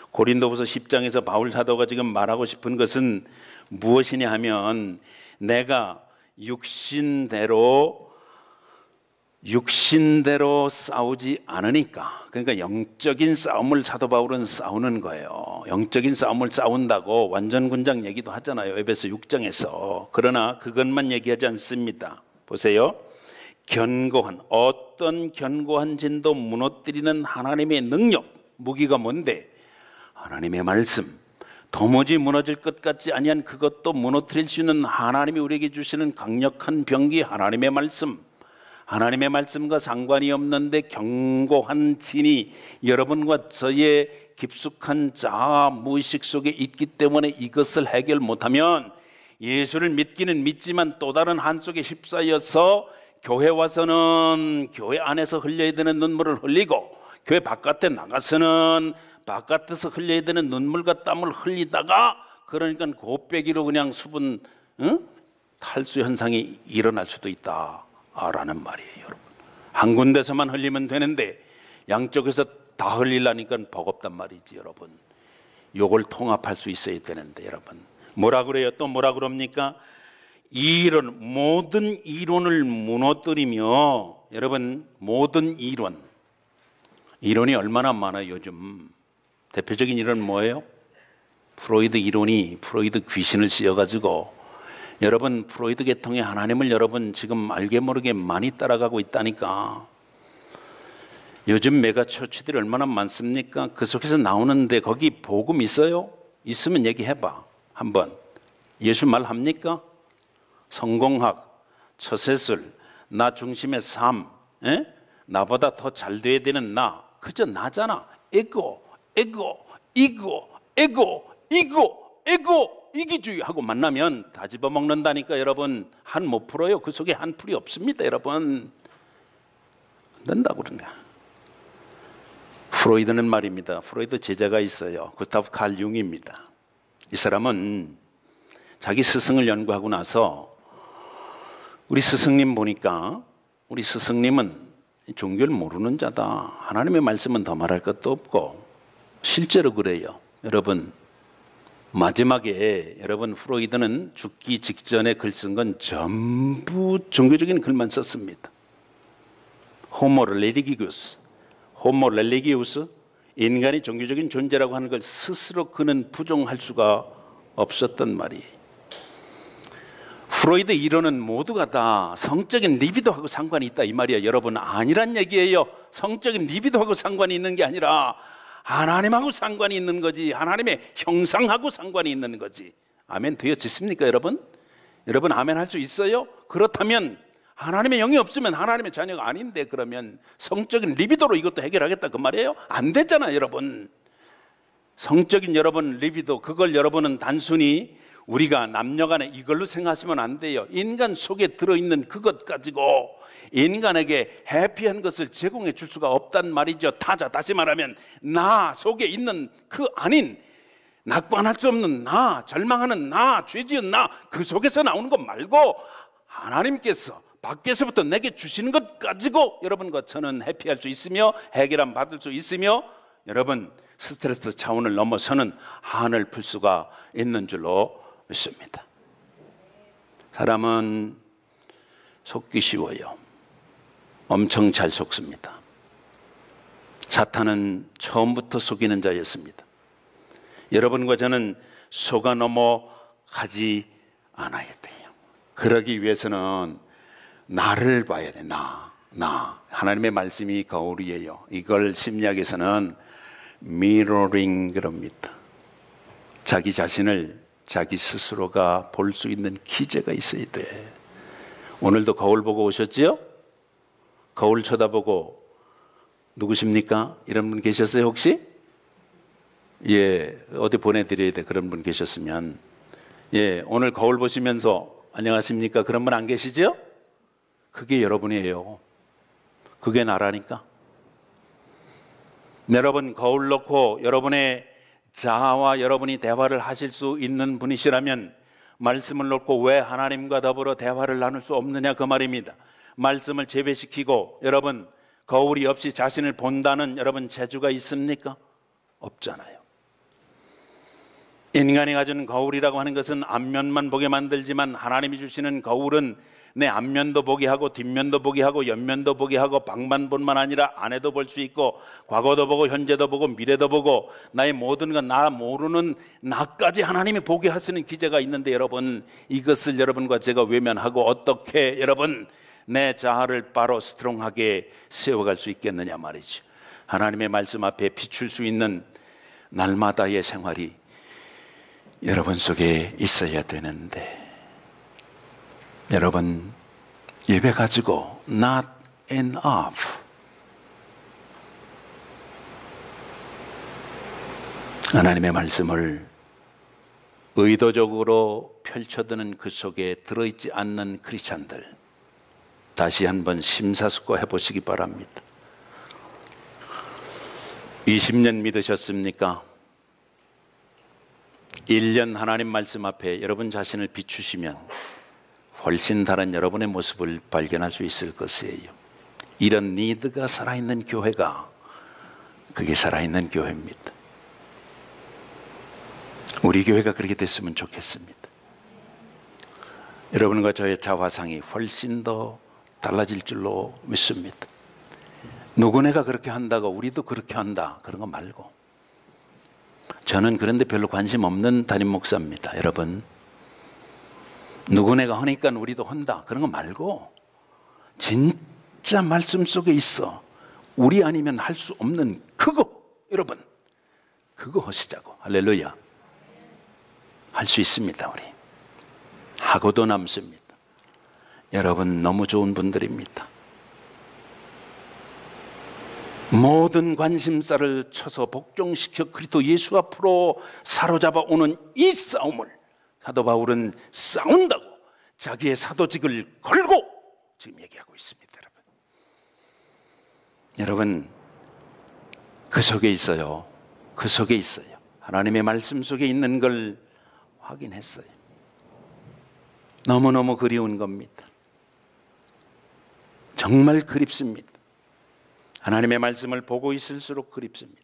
고린도후서 10장에서 바울 사도가 지금 말하고 싶은 것은 무엇이냐 하면, 내가 육신대로 싸우지 않으니까. 그러니까 영적인 싸움을 사도 바울은 싸우는 거예요. 영적인 싸움을 싸운다고 완전군장 얘기도 하잖아요. 에베소 6장에서. 그러나 그것만 얘기하지 않습니다. 보세요. 어떤 견고한 진도 무너뜨리는 하나님의 능력, 무기가 뭔데? 하나님의 말씀. 도무지 무너질 것 같지 아니한 그것도 무너뜨릴 수 있는 하나님이 우리에게 주시는 강력한 병기, 하나님의 말씀. 하나님의 말씀과 상관이 없는데 견고한 진이 여러분과 저의 깊숙한 자아 무의식 속에 있기 때문에 이것을 해결 못하면 예수를 믿기는 믿지만 또 다른 한 속에 휩싸여서 교회 와서는 교회 안에서 흘려야 되는 눈물을 흘리고 교회 바깥에 나가서는 바깥에서 흘려야 되는 눈물과 땀을 흘리다가 그러니까 곱빼기로 그냥 수분 탈수 현상이 일어날 수도 있다라는 말이에요. 여러분, 한 군데서만 흘리면 되는데 양쪽에서 다 흘리려니까 버겁단 말이지. 여러분, 요걸 통합할 수 있어야 되는데 여러분 뭐라 그래요? 또 뭐라 그럽니까? 이론, 모든 이론을 무너뜨리며, 여러분 모든 이론이 얼마나 많아요 요즘. 대표적인 이론은 뭐예요? 프로이드 이론이 프로이드 귀신을 씌워가지고 여러분 프로이드 계통의 하나님을 여러분 지금 알게 모르게 많이 따라가고 있다니까. 요즘 메가처치들이 얼마나 많습니까? 그 속에서 나오는데 거기 복음 있어요? 있으면 얘기해봐 한번. 예수 말합니까? 성공학, 처세술, 나 중심의 삶, 나보다 더 잘 돼야 되는 나, 그저 나잖아. 에고, 이기주의하고 만나면 다 집어먹는다니까. 여러분 한 못 풀어요. 그 속에 한 풀이 없습니다. 여러분 안 된다고 그러냐. 프로이드는 말입니다. 프로이드 제자가 있어요. 구스타프 칼 융입니다. 이 사람은 자기 스승을 연구하고 나서 우리 스승님 보니까 우리 스승님은 종교를 모르는 자다. 하나님의 말씀은 더 말할 것도 없고. 실제로 그래요. 여러분 마지막에 여러분 프로이드는 죽기 직전에 글 쓴 건 전부 종교적인 글만 썼습니다. 호모 렐리기우스, 인간이 종교적인 존재라고 하는 걸 스스로 그는 부정할 수가 없었단 말이에요. 프로이드 이론은 모두가 다 성적인 리비도하고 상관이 있다 이 말이에요. 여러분 아니란 얘기예요. 성적인 리비도하고 상관이 있는 게 아니라 하나님하고 상관이 있는 거지. 하나님의 형상하고 상관이 있는 거지. 아멘 되어지십니까 여러분? 여러분 아멘 할 수 있어요? 그렇다면 하나님의 영이 없으면 하나님의 자녀가 아닌데 그러면 성적인 리비도로 이것도 해결하겠다 그 말이에요? 안 되잖아 여러분. 성적인 여러분 리비도 그걸 여러분은 단순히 우리가 남녀간에 이걸로 생각하시면 안 돼요. 인간 속에 들어있는 그것 가지고 인간에게 해피한 것을 제공해 줄 수가 없단 말이죠. 다시 말하면 나 속에 있는 그 아닌 낙관할 수 없는 나, 절망하는 나, 죄지은 나, 그 속에서 나오는 것 말고 하나님께서 밖에서부터 내게 주시는 것 가지고 여러분과 저는 해피할 수 있으며 해결함 받을 수 있으며 여러분 스트레스 차원을 넘어서는 한을 풀 수가 있는 줄로 믿습니다. 사람은 속기 쉬워요. 엄청 잘 속습니다. 사탄은 처음부터 속이는 자였습니다. 여러분과 저는 속아 넘어가지 않아야 돼요. 그러기 위해서는 나를 봐야 돼. 나. 하나님의 말씀이 거울이에요. 이걸 심리학에서는 미러링 그럽니다. 자기 자신을 자기 스스로가 볼 수 있는 기제가 있어야 돼. 오늘도 거울 보고 오셨지요? 거울 쳐다보고 누구십니까? 이런 분 계셨어요 혹시? 예, 어디 보내드려야 돼. 그런 분 계셨으면. 예, 오늘 거울 보시면서 안녕하십니까? 그런 분 안 계시죠? 그게 여러분이에요. 그게 나라니까. 여러분 거울 놓고 여러분의 자아와 여러분이 대화를 하실 수 있는 분이시라면 말씀을 놓고 왜 하나님과 더불어 대화를 나눌 수 없느냐 그 말입니다. 말씀을 재배시키고 여러분 거울이 없이 자신을 본다는 여러분 재주가 있습니까? 없잖아요. 인간이 가진 거울이라고 하는 것은 앞면만 보게 만들지만 하나님이 주시는 거울은 내 앞면도 보게 하고 뒷면도 보게 하고 옆면도 보게 하고 밖만 본만 아니라 안에도 볼 수 있고 과거도 보고 현재도 보고 미래도 보고 나의 모든 것 나 모르는 나까지 하나님이 보게 하시는 기제가 있는데 여러분 이것을 여러분과 제가 외면하고 어떻게 여러분 내 자아를 바로 스트롱하게 세워갈 수 있겠느냐 말이죠. 하나님의 말씀 앞에 비출 수 있는 날마다의 생활이 여러분 속에 있어야 되는데 여러분 예배 가지고 나 enough. 하나님의 말씀을 의도적으로 펼쳐드는 그 속에 들어있지 않는 크리스찬들, 다시 한번 심사숙고해 보시기 바랍니다. 20년 믿으셨습니까? 1년 하나님 말씀 앞에 여러분 자신을 비추시면 훨씬 다른 여러분의 모습을 발견할 수 있을 것이에요. 이런 니드가 살아있는 교회가 그게 살아있는 교회입니다. 우리 교회가 그렇게 됐으면 좋겠습니다. 여러분과 저의 자화상이 훨씬 더 달라질 줄로 믿습니다. 누구네가 그렇게 한다고 우리도 그렇게 한다 그런 거 말고, 저는 그런데 별로 관심 없는 담임 목사입니다. 여러분, 누구네가 하니까 우리도 한다 그런 거 말고, 진짜 말씀 속에 있어 우리 아니면 할 수 없는 그거, 여러분 그거 하시자고. 할렐루야. 할 수 있습니다. 우리 하고도 남습니다. 여러분 너무 좋은 분들입니다. 모든 관심사를 쳐서 복종시켜 그리스도 예수 앞으로 사로잡아 오는 이 싸움을 사도 바울은 싸운다고 자기의 사도직을 걸고 지금 얘기하고 있습니다. 여러분 그 속에 있어요. 그 속에 있어요. 하나님의 말씀 속에 있는 걸 확인했어요. 너무너무 그리운 겁니다. 정말 그립습니다. 하나님의 말씀을 보고 있을수록 그립습니다.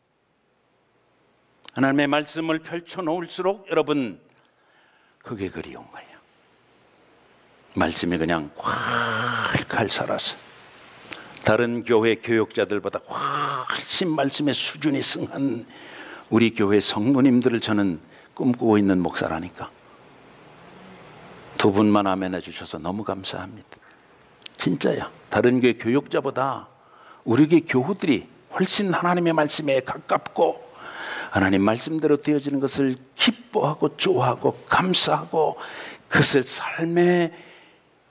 하나님의 말씀을 펼쳐놓을수록 여러분 그게 그리운 거예요. 말씀이 그냥 콸콸 살아서 다른 교회 교육자들보다 훨씬 말씀의 수준이 승한 우리 교회 성도님들을 저는 꿈꾸고 있는 목사라니까. 두 분만 아멘 해주셔서 너무 감사합니다. 진짜야. 다른 교회 교육자보다 우리 교회 교우들이 훨씬 하나님의 말씀에 가깝고 하나님 말씀대로 되어지는 것을 기뻐하고 좋아하고 감사하고 그것을 삶의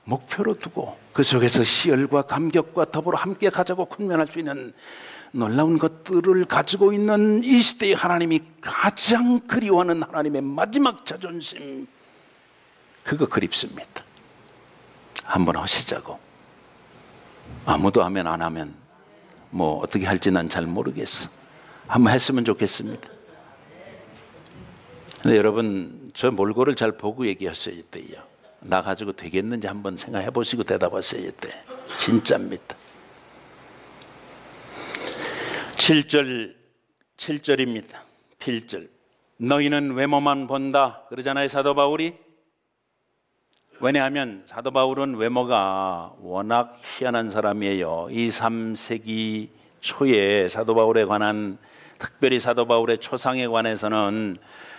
목표로 두고 그 속에서 희열과 감격과 더불어 함께 가자고 kun면할 수 있는 놀라운 것들을 가지고 있는 이 시대의 하나님이 가장 그리워하는 하나님의 마지막 자존심, 그거 그립습니다. 한번 하시자고. 아무도 하면 안 하면 뭐 어떻게 할지 난 잘 모르겠어. 한번 했으면 좋겠습니다. 근데 여러분 저 몰골을 잘 보고 얘기하셔야 돼요. 나 가지고 되겠는지 한번 생각해 보시고 대답하셔야 돼. 진짜입니다. 7절입니다. 1절. 너희는 외모만 본다 그러잖아요, 사도 바울이. 왜냐하면 사도 바울은 외모가 워낙 희한한 사람이에요. 2, 3세기 초에 사도 바울에 관한, 특별히 사도 바울의 초상에 관해서는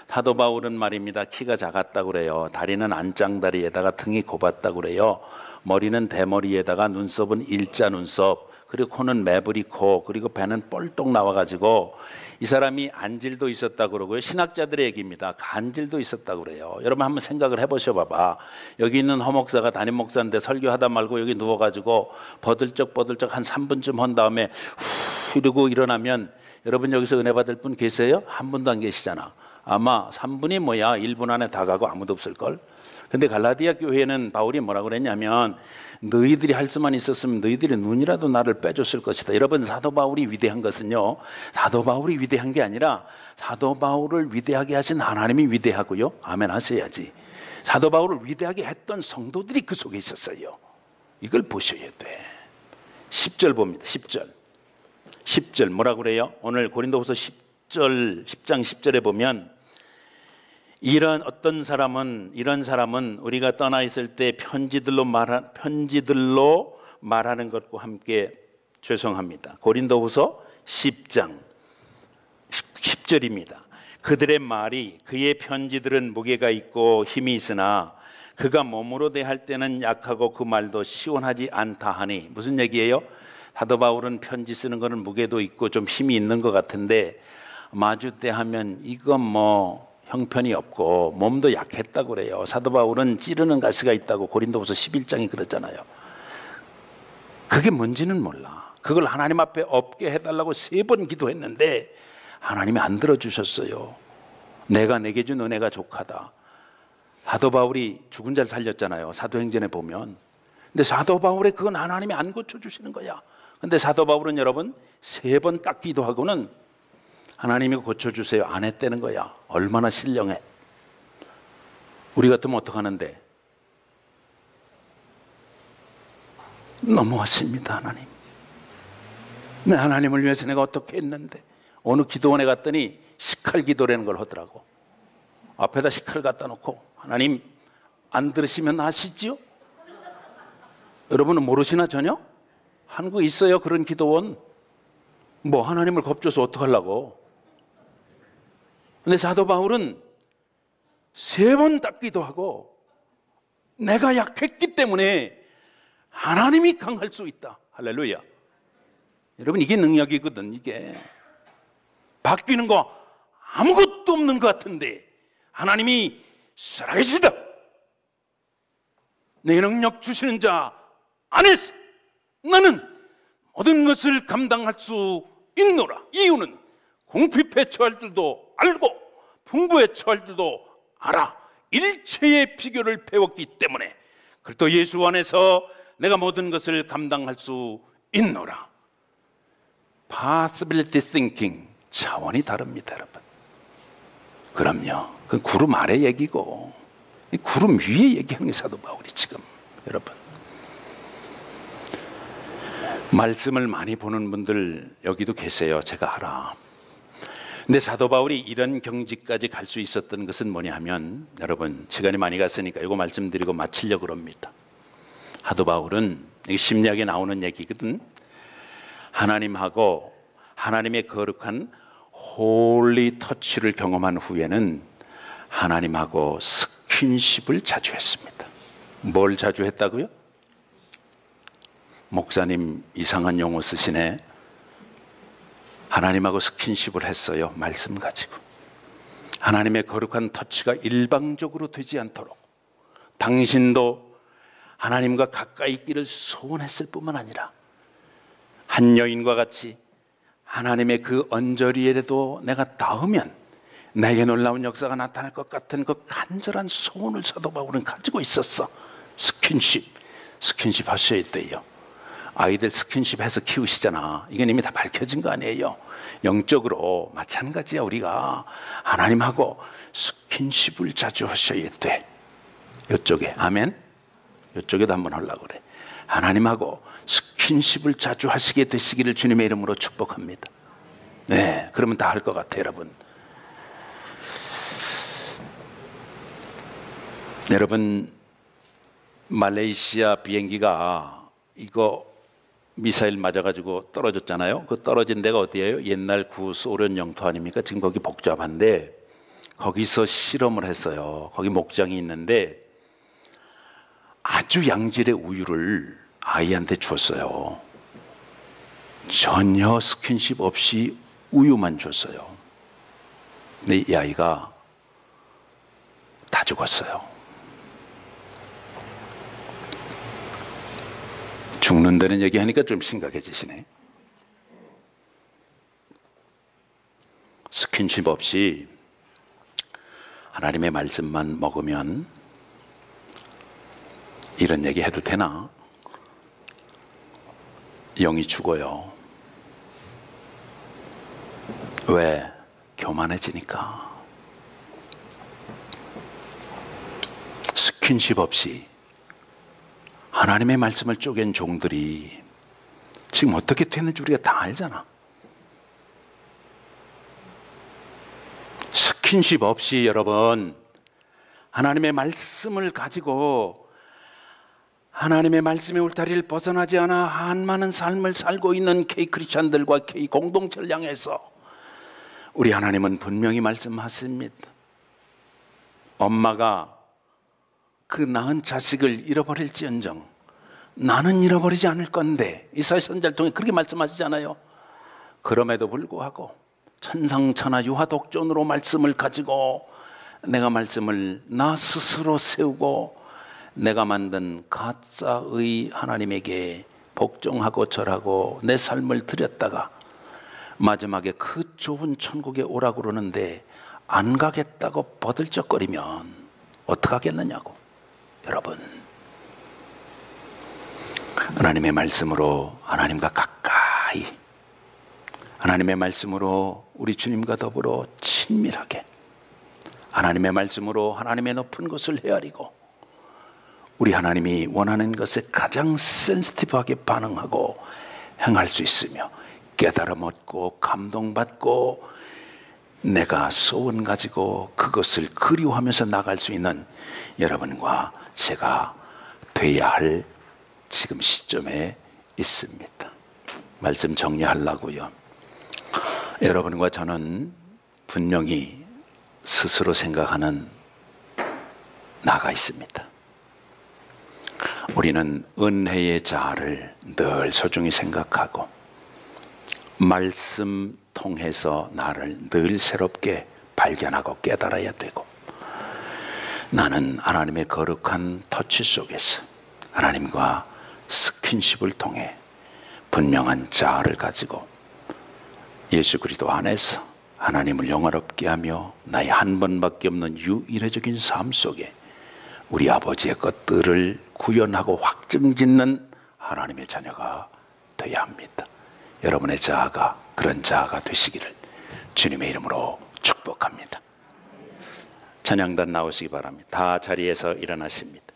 사도 바울은 말입니다, 키가 작았다고 그래요. 다리는 안짱다리에다가 등이 곱았다고 그래요. 머리는 대머리에다가 눈썹은 일자 눈썹, 그리고 코는 매부리 코, 그리고 배는 뻘떡 나와가지고 이 사람이 안질도 있었다고 그러고요. 신학자들의 얘기입니다. 간질도 있었다고 그래요. 여러분 한번 생각을 해보셔 봐봐. 여기 있는 허목사가 담임 목사인데 설교하다 말고 여기 누워가지고 버들쩍 한 3분쯤 한 다음에 후 이러고 일어나면 여러분 여기서 은혜 받을 분 계세요? 한 분도 안 계시잖아. 아마 3분이 뭐야 1분 안에 다 가고 아무도 없을걸. 근데 갈라디아 교회는 바울이 뭐라고 그랬냐면 너희들이 할 수만 있었으면 너희들의 눈이라도 나를 빼줬을 것이다. 여러분 사도 바울이 위대한 것은요, 사도 바울이 위대한 게 아니라 사도 바울을 위대하게 하신 하나님이 위대하고요. 아멘 하셔야지. 사도 바울을 위대하게 했던 성도들이 그 속에 있었어요. 이걸 보셔야 돼. 10절 봅니다. 10절 뭐라고 그래요? 오늘 고린도후서 10장 10절에 보면 이런 사람은 우리가 떠나 있을 때 편지들로 말하는 것과 함께 죄송합니다. 고린도후서 10장 10절입니다. 그들의 말이 그의 편지들은 무게가 있고 힘이 있으나 그가 몸으로 대할 때는 약하고 그 말도 시원하지 않다 하니, 무슨 얘기예요? 사도 바울은 편지 쓰는 거는 무게도 있고 좀 힘이 있는 것 같은데 마주 때 하면 이건 뭐 형편이 없고 몸도 약했다고 그래요. 사도 바울은 찌르는 가시가 있다고 고린도후서 11장이 그랬잖아요. 그게 뭔지는 몰라. 그걸 하나님 앞에 없게 해달라고 3번 기도했는데 하나님이 안 들어주셨어요. 내가 내게 준 은혜가 족하다. 사도 바울이 죽은 자를 살렸잖아요. 사도행전에 보면. 근데 사도 바울의 그건 하나님이 안 고쳐주시는 거야. 근데 사도 바울은 여러분 3번 딱 기도하고는 하나님이 고쳐주세요 안 했다는 거야. 얼마나 신령해. 우리 같으면 어떡하는데? 너무하십니다 하나님. 내 하나님을 위해서 내가 어떻게 했는데. 어느 기도원에 갔더니 식칼 기도라는 걸 하더라고. 앞에다 식칼을 갖다 놓고 하나님 안 들으시면 아시지요? 여러분은 모르시나 전혀? 한국에 있어요 그런 기도원. 뭐 하나님을 겁줘서 어떡하려고. 근데 사도 바울은 3번 딱 기도하고 내가 약했기 때문에 하나님이 강할 수 있다. 할렐루야. 여러분 이게 능력이거든. 이게 바뀌는 거 아무것도 없는 것 같은데 하나님이 살아계시다. 내 능력 주시는 자 안에서 나는 모든 것을 감당할 수 있노라. 이유는 궁핍에 처할 줄도 알고 풍부에 처할 줄도 알아. 일체의 비결을 배웠기 때문에 그리스도 예수 안에서 내가 모든 것을 감당할 수 있노라. Possibility thinking 차원이 다릅니다 여러분. 그럼요. 그 구름 아래 얘기고 이 구름 위에 얘기하는 게 사도 바울이 지금 여러분. 말씀을 많이 보는 분들 여기도 계세요. 제가 알아. 근데 사도 바울이 이런 경지까지 갈 수 있었던 것은 뭐냐 하면 여러분 시간이 많이 갔으니까 이거 말씀드리고 마치려고 합니다. 사도 바울은 이게 심리학에 나오는 얘기거든. 하나님하고 하나님의 거룩한 홀리 터치를 경험한 후에는 하나님하고 스킨십을 자주 했습니다. 뭘 자주 했다고요? 목사님 이상한 용어 쓰시네. 하나님하고 스킨십을 했어요. 말씀 가지고. 하나님의 거룩한 터치가 일방적으로 되지 않도록 당신도 하나님과 가까이 있기를 소원했을 뿐만 아니라 한 여인과 같이 하나님의 그 언저리에라도 내가 닿으면 내게 놀라운 역사가 나타날 것 같은 그 간절한 소원을 사도 바울은 가지고 있었어. 스킨십 하셔야 돼요. 아이들 스킨십 해서 키우시잖아. 이건 이미 다 밝혀진 거 아니에요. 영적으로 마찬가지야. 우리가 하나님하고 스킨십을 자주 하셔야 돼. 이쪽에 아멘. 이쪽에도 한번 하려고 그래. 하나님하고 스킨십을 자주 하시게 되시기를 주님의 이름으로 축복합니다. 네, 그러면 다 할 것 같아요 여러분. 여러분 말레이시아 비행기가 이거 미사일 맞아가지고 떨어졌잖아요. 그 떨어진 데가 어디예요? 옛날 구소련 영토 아닙니까? 지금 거기 복잡한데 거기서 실험을 했어요. 거기 목장이 있는데 아주 양질의 우유를 아이한테 줬어요. 전혀 스킨십 없이 우유만 줬어요. 근데 이 아이가 다 죽었어요. 죽는다는 얘기하니까 좀 심각해지시네. 스킨십 없이 하나님의 말씀만 먹으면 이런 얘기 해도 되나? 영이 죽어요. 왜? 교만해지니까. 스킨십 없이 하나님의 말씀을 쪼갠 종들이 지금 어떻게 됐는지 우리가 다 알잖아. 스킨십 없이 여러분 하나님의 말씀을 가지고 하나님의 말씀의 울타리를 벗어나지 않아 한많은 삶을 살고 있는 K 크리스찬들과 K 공동체를 향해서 우리 하나님은 분명히 말씀하십니다. 엄마가 그 낳은 자식을 잃어버릴지언정 나는 잃어버리지 않을 건데 이사야 선지자를 통해 그렇게 말씀하시잖아요. 그럼에도 불구하고 천상천하 유화독존으로 말씀을 가지고 내가 말씀을 나 스스로 세우고 내가 만든 가짜의 하나님에게 복종하고 절하고 내 삶을 드렸다가 마지막에 그 좋은 천국에 오라고 그러는데 안 가겠다고 버들적거리면 어떡하겠느냐고. 여러분, 하나님의 말씀으로 하나님과 가까이, 하나님의 말씀으로 우리 주님과 더불어 친밀하게, 하나님의 말씀으로 하나님의 높은 것을 헤아리고 우리 하나님이 원하는 것에 가장 센시티브하게 반응하고 행할 수 있으며 깨달음 얻고 감동받고 내가 소원 가지고 그것을 그리워하면서 나갈 수 있는 여러분과 제가 돼야 할 지금 시점에 있습니다. 말씀 정리하려고요. 여러분과 저는 분명히 스스로 생각하는 나가 있습니다. 우리는 은혜의 자아를 늘 소중히 생각하고 말씀 통해서 나를 늘 새롭게 발견하고 깨달아야 되고, 나는 하나님의 거룩한 터치 속에서 하나님과 스킨십을 통해 분명한 자아를 가지고 예수 그리스도 안에서 하나님을 영화롭게 하며 나의 한 번밖에 없는 유일해적인 삶 속에 우리 아버지의 것들을 구현하고 확증짓는 하나님의 자녀가 되어야 합니다. 여러분의 자아가 그런 자아가 되시기를 주님의 이름으로 축복합니다. 찬양단 나오시기 바랍니다. 다 자리에서 일어나십니다.